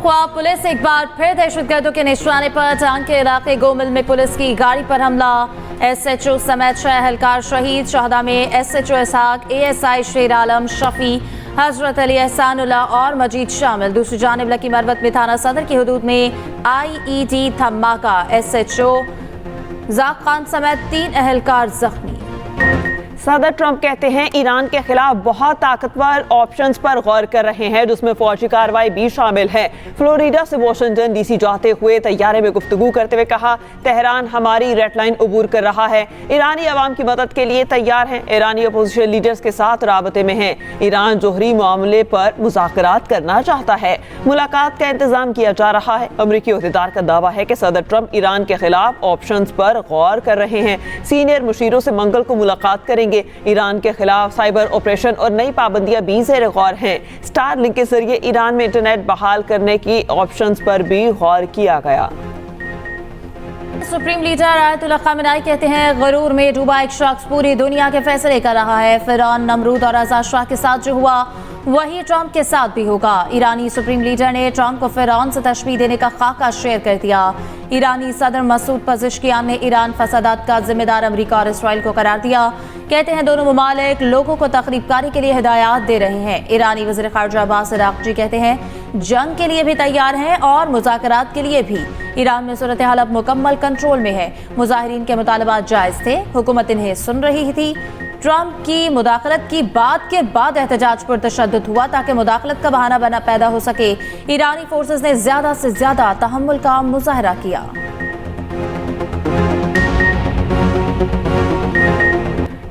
Pakhtunkhwa police एक बार फिर दहशतगर्दों के निशाने पर टांग के इलाके गोमिल में पुलिस की गाड़ी पर हमला। SHO समेत 6 एहलकार शहीद। शहदा में SHO इसहाक, ASI शेर आलम, शफी, हजरत अली, एहसानुल्लाह और मजीद शामिल। दूसरी जानिब लकी मरवत में थाना सदर की हदूद में IED धमाका। SHO जाक खान समेत 3 एहलकार जख्मी। सदर ट्रंप कहते हैं ईरान के खिलाफ बहुत ताकतवर ऑप्शंस पर गौर कर रहे हैं जिसमें फौजी कार्रवाई भी शामिल है। फ्लोरिडा से वाशिंगटन DC जाते हुए तैयारे में गुफ्तगू करते हुए कहा, तेहरान हमारी रेड लाइन अबूर कर रहा है। ईरानी अवाम की मदद के लिए तैयार हैं। ईरानी अपोजिशन लीडर्स के साथ राबते में हैं। ईरान जोहरी मामले पर मुज़ाकरात करना चाहता है। मुलाकात का इंतजाम किया जा रहा है। अमरीकी अहदेदार का दावा है कि सदर ट्रंप ईरान के खिलाफ ऑप्शंस पर गौर कर रहे हैं। सीनियर मुशीरों से मंगल को मुलाकात करेंगे। ईरान के खिलाफ साइबर ऑपरेशन और नई पाबंदियां भी ज़ेर गौर हैं। स्टार लिंक के जरिए ईरान में इंटरनेट बहाल करने की ऑप्शंस पर भी गौर किया गया। सुप्रीम लीडर आयतुल्लाह खामेनी कहते हैं गरूर में डूबा एक शख्स पूरी दुनिया के फैसले कर रहा है। फिरौन, नमरूद और आज़ाद शाह के साथ जो हुआ वही ट्रंप के साथ भी होगा। ईरानी सुप्रीम लीडर ने ट्रंप को फिरौन से तशबीह देने का खाका शेयर कर दिया। ईरानी सदर मसूद पज़ेश्कियान ने ईरान फसादात का जिम्मेदार अमेरिका और इसराइल को करार दिया। कहते हैं दोनों ममालिक लोगों को तखरीबकारी के लिए हिदायत दे रहे हैं। ईरानी वज़ीर ख़ारिजा अब्बास अराग़ची कहते हैं जंग के लिए भी तैयार हैं और मुज़ाकरात के लिए भी। ईरान में सूरत हाल अब मुकम्मल कंट्रोल में है। मुज़ाहिरीन के मुतालबात जायज़ थे, हुकूमत इन्हें सुन रही थी। ट्रंप की मुदाखलत की बात के बाद एहतजाज पर तशद्दुद हुआ ताकि मुदाखलत का बहाना पैदा हो सके। ईरानी फोर्सेस ने ज़्यादा से ज़्यादा तहम्मुल का मुजाहरा किया।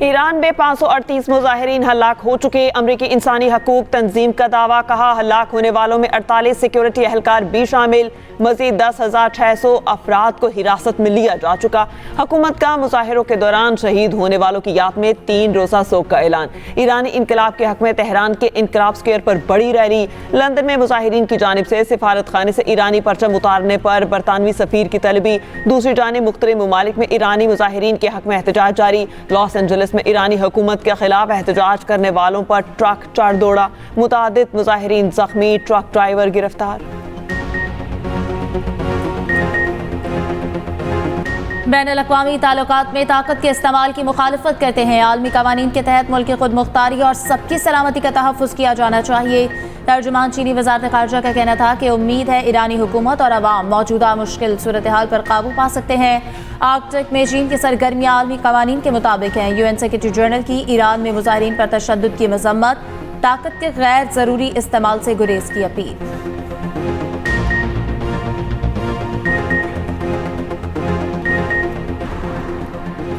ईरान में 538 मुजाहिरीन हलाक हो चुके। अमरीकी इंसानी हकूक तंजीम का दावा, कहा हलाक होने वालों में 48 सिक्योरिटी एहलकार भी शामिल। मजीद 10,600 अफराद को हिरासत में लिया जा चुका। हुकूमत का मुजाहिरों के दौरान शहीद होने वालों की याद में 3 रोज़ा शोक का ऐलान। ईरानी इनकलाब के हक में तेहरान के इनकलाब स्क्वायर पर बड़ी रैली। लंदन में मुजाहिरीन की जानिब से सिफारत खाने से ईरानी परचम उतारने पर बरतानवी सफीर की तलबी। दूसरी जानिब मुख्तलिफ ममालिक में ईरानी मुजाहिरीन के हक में एहतजाज जारी। लॉस एंजलिस में ईरानी हुकूमत के खिलाफ एहतजाज करने वालों पर ट्रक चढ़ दौड़ा। मुतादिद मुजाहिरीन जख्मी, ट्रक ड्राइवर गिरफ्तार। बैनुल-अक़वामी ताल्लुकात में ताकत के इस्तेमाल की मुखालफत करते हैं। आलमी कवानीन के तहत मुल्क की खुद मुख्तारी और सबकी सलामती का तहफ़्फ़ुज़ किया जाना चाहिए। तर्जुमान चीनी वज़ारत ख़ारिजा का कहना था कि उम्मीद है ईरानी हुकूमत और अवाम मौजूदा मुश्किल सूरत हाल पर काबू पा सकते हैं। आर्कटिक में चीन की सरगर्मियाँ आलमी कवानीन के मुताबिक हैं। UN सेक्रेटरी जनरल की ईरान में मुजाहिरीन पर तशद्दुद की मज़म्मत, ताकत के गैर ज़रूरी इस्तेमाल से गुरेज की अपील।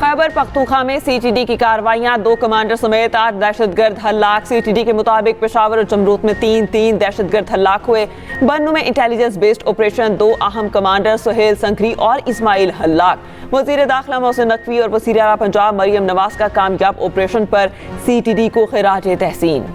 खैबर पख्तूनख्वा में CTD की कार्रवाइयां, 2 कमांडर समेत 8 दहशतगर्द हलाक। CTD के मुताबिक पेशावर और जमरूत में 3 दहशतगर्द हलाक हुए। बन्नू में इंटेलिजेंस बेस्ड ऑपरेशन, 2 अहम कमांडर सुहेल संकरी और इस्माइल हलाक। वज़ीर दाखिला मोहसिन नकवी और वज़ीर आला पंजाब मरियम नवाज का कामयाब ऑपरेशन पर CTD को खिराज तहसीन।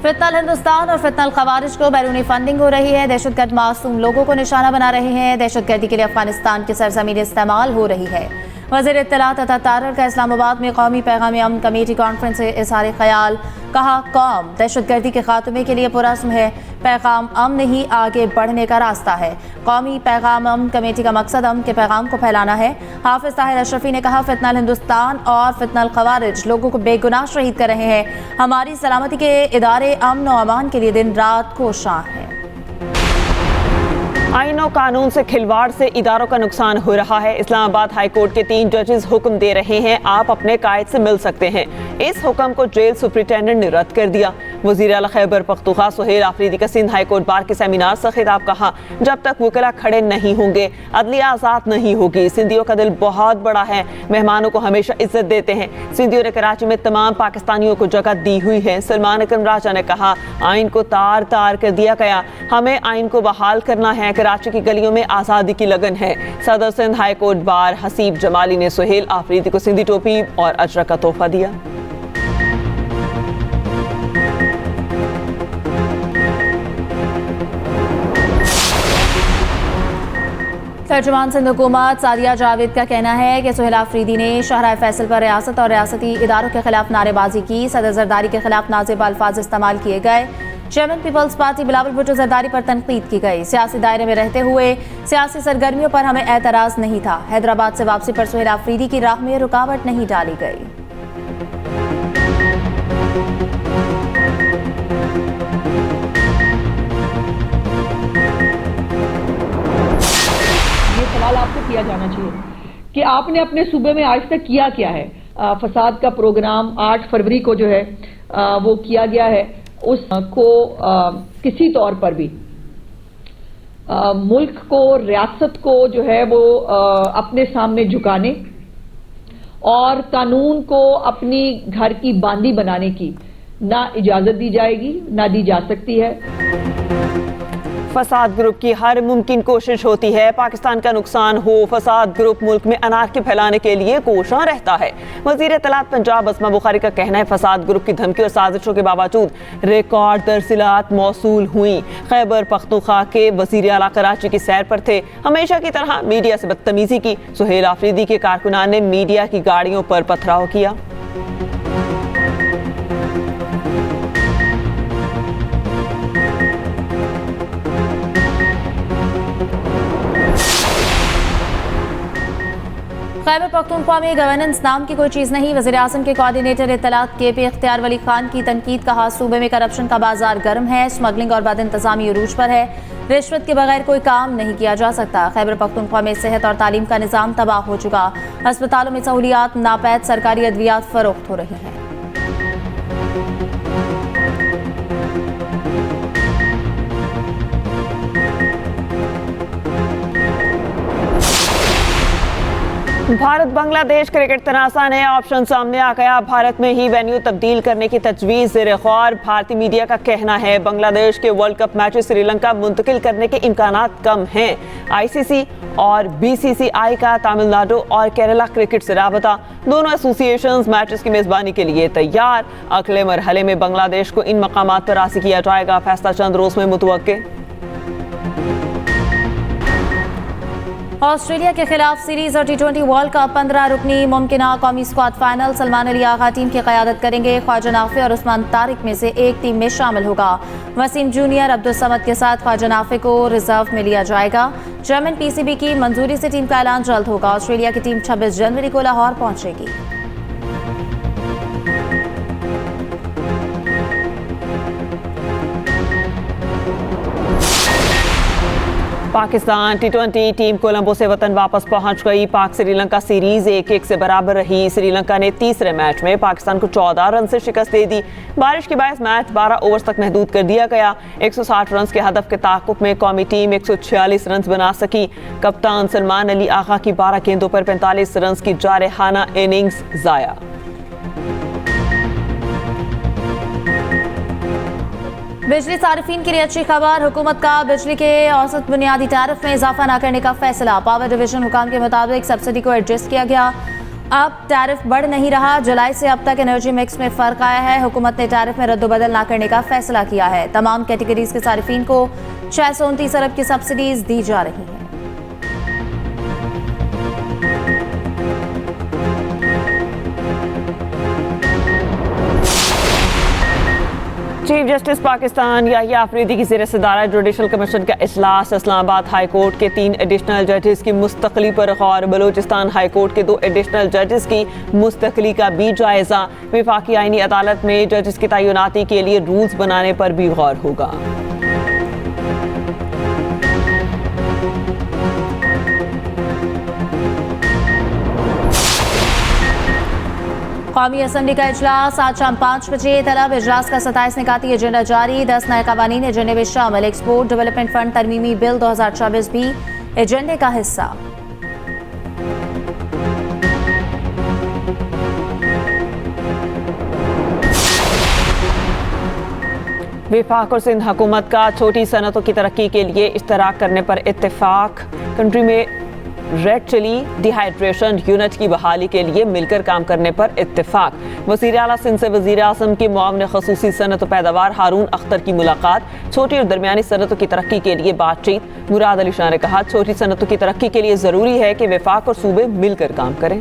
फितनल हिंदुस्तान और फितनल खवारिज को बैरूनी फंडिंग हो रही है। दहशतगर्द मासूम लोगों को निशाना बना रहे हैं। दहशतगर्दी के लिए अफगानिस्तान की सरजमीन इस्तेमाल हो रही है। वज़ीर इत्तलात अता तारर का इस्लामाबाद में कौमी पैगाम अमन कमेटी कॉन्फ्रेंस से इज़हार ख्याल, कहा कौम दहशतगर्दी के खात्मे के लिए पुरअज़्म है। पैगाम अमन ही आगे बढ़ने का रास्ता है। कौमी पैगाम अमन कमेटी का मकसद अमन के पैगाम को फैलाना है। हाफिज ताहिर अशरफी ने कहा फितनल हिंदुस्तान और फितनल खवारिज लोगों को बेगुनाह शहीद कर रहे हैं। हमारी सलामती के इदारे अमन और अमान के लिए दिन रात कोशां हैं। आईन और कानून से खिलवाड़ से इदारों का नुकसान हो रहा है। इस्लामाबाद हाई कोर्ट के 3 जजेस हुक्म दे रहे हैं आप अपने कायद से मिल सकते हैं। इस हुक्म को जेल सुप्रिंटेंडेंट ने रद्द कर दिया। वज़ीर आला खैबर पख्तूनख्वा सुहेल आफरीदी का सिंध हाई कोर्ट बार के सेमिनार से खिताब, कहा जब तक वकला खड़े नहीं होंगे अदलिया आज़ाद नहीं होगी। सिंधियों का दिल बहुत बड़ा है, मेहमानों को हमेशा इज्जत देते हैं। सिंधियों ने कराची में तमाम पाकिस्तानियों को जगह दी हुई है। सलमान अकरम राजा ने कहा आइन को तार तार कर दिया गया, हमें आइन को बहाल करना है। कराची की गलियों में आज़ादी की लगन है। सदर Sindh high court bar Haseeb Jamali ने सुहेल आफरीदी को सिंधी टोपी और अजरक का तोहफा दिया। तर्जुमान सिंध हुकूमत सादिया जावेद का कहना है कि सुहेल आफरीदी ने शाहराह फैसल पर रियासत और रियासती इदारों के खिलाफ नारेबाजी की। सदर जरदारी के खिलाफ नाज़िब अल्फाज इस्तेमाल किए गए। Chairman peoples party Bilawal Bhutto Zardari पर तनकीद की गई। सियासी दायरे में रहते हुए सियासी सरगर्मियों पर हमें एतराज नहीं था। हैदराबाद से वापसी पर सुहेल आफरीदी की राह में रुकावट नहीं डाली गई। सवाल आपको किया जाना चाहिए कि आपने अपने सूबे में आज तक किया क्या है। फसाद का प्रोग्राम 8 फरवरी को जो है वो किया गया है, उसको किसी तौर पर भी मुल्क को, रियासत को जो है वो अपने सामने झुकाने और कानून को अपनी घर की बांदी बनाने की ना इजाजत दी जाएगी, ना दी जा सकती है। फसाद ग्रुप की हर मुमकिन कोशिश होती है पाकिस्तान का नुकसान हो। फसाद ग्रुप मुल्क में अनारकी फैलाने के लिए कोशां रहता है। वज़ीर इत्तलात पंजाब अस्मा बुखारी का कहना है फसाद ग्रुप की धमकी और साजिशों के बावजूद रिकॉर्ड तरसीलात मौसूल हुई। खैबर पख्तूनख्वा के वज़ीर आला कराची की सैर पर थे, हमेशा की तरह मीडिया से बदतमीजी की। सुहेल आफरीदी के कारकुनान ने मीडिया की गाड़ियों पर पथराव किया। खैबर पख्तूनख्वा में गवर्नेंस नाम की कोई चीज़ नहीं। वज़ीर आज़म के कोऑर्डिनेटर इत्तलात KP इख्तियार वली खान की तनकीद। कहा सूबे में करप्शन का बाजार गर्म है, स्मगलिंग और बद इंतजामी उरूज पर है। रिश्वत के बगैर कोई काम नहीं किया जा सकता। खैबर पख्तूनख्वा में सेहत और तालीम का निज़ाम तबाह हो चुका। अस्पतालों में सहूलियात नापैद, सरकारी अद्वियात फरोख्त हो रही हैं। भारत बांग्लादेश क्रिकेट तनाज़ा नया ऑप्शन सामने आ गया। भारत में ही वेन्यू तब्दील करने की तजवीज़ ज़ेर गौर। भारतीय मीडिया का कहना है बांग्लादेश के वर्ल्ड कप मैचेस श्रीलंका मुंतकिल करने के इम्कानात कम हैं। ICC और BCCI का तमिलनाडु और केरला क्रिकेट से राबता। दोनों एसोसिएशंस मैचेस की मेज़बानी के लिए तैयार। अगले मरहले में बांग्लादेश को इन मकामात पर राज़ी किया जाएगा। फैसला चंद रोज़ में मुतवक्के। ऑस्ट्रेलिया के खिलाफ सीरीज और T20 वर्ल्ड कप 15 रुकनी मुमकिन कौमी squad final. Salman Ali Agha team की क़यादत करेंगे। ख्वाजा नाफे और उस्मान तारिक में से एक टीम में शामिल होगा। वसीम जूनियर अब्दुल समद के साथ ख्वाजा नाफे को रिजर्व में लिया जाएगा। चेयरमैन PCB की मंजूरी से टीम का ऐलान जल्द होगा। ऑस्ट्रेलिया की टीम 26 जनवरी को लाहौर पहुंचेगी। पाकिस्तान T20 टीम कोलंबो से वतन वापस पहुंच गई। पाक श्रीलंका सीरीज 1-1 से बराबर रही। श्रीलंका ने तीसरे मैच में पाकिस्तान को 14 रन से शिकस्त दे दी। बारिश के बायस मैच 12 ओवर्स तक महदूद कर दिया गया। 160 रन के हदफ के ताक़ुब में कौमी टीम 146 रन बना सकी। कप्तान सलमान अली आगा की 12 गेंदों पर 45 रन की जारहाना इनिंग्स ज़ाया। बिजली सारिफीन के लिए अच्छी खबर। हुकूमत का बिजली के औसत बुनियादी टैरिफ में इजाफा न करने का फैसला। पावर डिवीजन हुकाम के मुताबिक सब्सिडी को एडजस्ट किया गया। अब टैरिफ बढ़ नहीं रहा। जुलाई से अब तक एनर्जी मिक्स में फर्क आया है। हुकूमत ने टैरिफ में रद्दोबदल न करने का फैसला किया है। तमाम कैटेगरीज के सारिफीन को 629 अरब की सब्सिडीज दी जा रही हैं। चीफ जस्टिस पाकिस्तान याहिया आफरीदी की ज़ेर सदारत जुडिशल कमीशन का इजलास। इस्लामाबाद हाई कोर्ट के 3 एडिशनल जजेस की मुस्तकली पर गौर। बलूचिस्तान हाई कोर्ट के 2 एडिशनल जजेस की मुस्तकली का भी जायजा। वफाकी आईनी अदालत में जजेस की तैनाती के लिए रूल्स बनाने पर भी गौर होगा। कौमी असम्बली का इजलास आज शाम 5 बजे तलब। इजलास का 27 निकाती एजेंडा जारी। 10 नए कवानीन एजेंडे में शामिल। एक्सपोर्ट डेवलपमेंट फंड तरमीमी बिल 2024 भी एजेंडे का हिस्सा। वफाक और सिंध हुकूमत का छोटी सनतों की तरक्की के लिए इश्तराक करने पर इत्तेफाक। कंट्री में रेड चिली डिहाइड्रेशन यूनिट की बहाली के लिए मिलकर काम करने पर इत्तेफाक। वज़ीर आला सिंध से वज़ीर आज़म के मुआविन ख़ुसूसी सनत व पैदावार हारून अख्तर की मुलाकात। छोटी और दरमियानी सनतों की तरक्की के लिए बातचीत। मुराद अली शाह ने कहा, छोटी सनतों की तरक्की के लिए ज़रूरी है कि वफाक और सूबे मिलकर काम करें।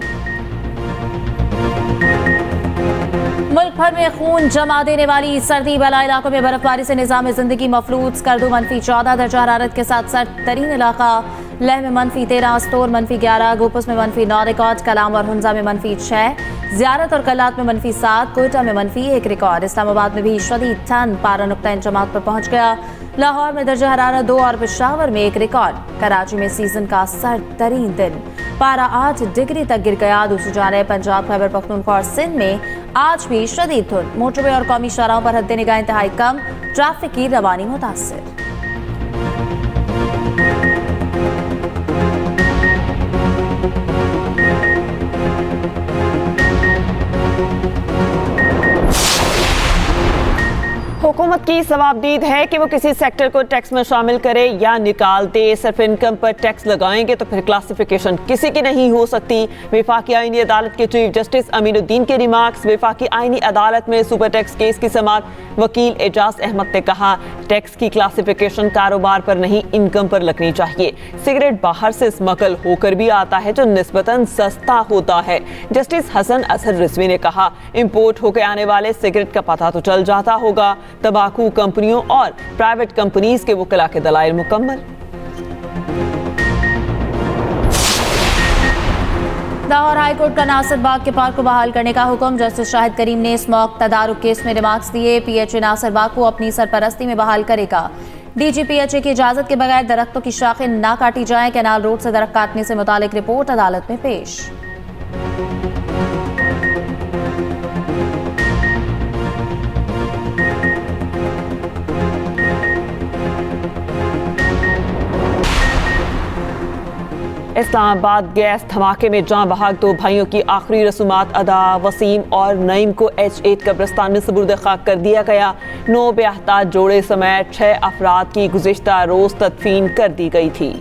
मुल्क भर में खून जमा देने वाली सर्दी वाला इलाकों में बर्फबारी से निज़ाम ज़िंदगी मफलूज। स्कर्दू -14 दर्जा हरारत के साथ सर्द तरीन इलाका। लेह में -13, अस्तोर -11, गोपस में -9 रिकॉर्ड, कलाम और हुंजा में -6, ज़ियारत और कलात में -7, कोयटा में -1 रिकॉर्ड। इस्लामाबाद में भी शदीद ठंड, पारा नुक्ता इंजमात पर पहुंच गया। लाहौर में दर्जा हरारत 2 और पेशावर में 1 रिकॉर्ड। कराची में सीजन का सर्द तरीन दिन, पारा 8 डिग्री तक गिर गया। दूसरी जानिब पंजाब, खैबर पख्तूनख्वा और सिंध में आज भी शदीद धुंध। मोटरवे और कौमी शाहराहों पर हद निगाह इंतहाई कम, ट्रैफिक की रवानी मुतासिर। हुकूमत की सवाबदीद है कि वो किसी सेक्टर को टैक्स में शामिल करे या निकाल दे। सिर्फ इनकम पर टैक्स लगाएंगे तो फिर क्लासिफिकेशन किसी की नहीं हो सकती। वफाकी आईनी अदालत के चीफ जस्टिस अमीनुद्दीन के रिमार्क्स। वफाकी आईनी अदालत में सुपर टैक्स केस की समाअत। वकील एजाज अहमद ने कहा, टैक्स की क्लासिफिकेशन कारोबार पर नहीं, इनकम पर लगनी चाहिए। सिगरेट बाहर से स्मगल होकर भी आता है जो निस्बतन सस्ता होता है। जस्टिस हसन असर रिजवी ने कहा, इंपोर्ट होकर आने वाले सिगरेट का पता तो चल जाता होगा। तंबाकू कंपनियों और प्राइवेट कंपनीज के वकला के दलाइल मुकम्मल। लाहौर हाईकोर्ट का नासिर बाग के पार्क को बहाल करने का हुक्म। जस्टिस शाहिद करीम ने स्मॉक तदारुक केस में रिमार्क्स दिए। पीएचए नासिर बाग को अपनी सरपरस्ती में बहाल करेगा। डीजीपीएचए की इजाजत के बगैर दरख्तों की शाखें ना काटी जाएं। कैनाल रोड से दरख्त काटने से मुतालिक रिपोर्ट अदालत में पेश। इस्लामाबाद गैस धमाके में जान बहक 2 भाइयों की आखिरी रसूमात अदा। वसीम और नईम को H8 कब्रिस्तान में सुपुर्द खाक कर दिया गया। 9 बेहताज जोड़े समेत 6 अफराद की गुज़िश्ता रोज़ तदफीन कर दी गई थी।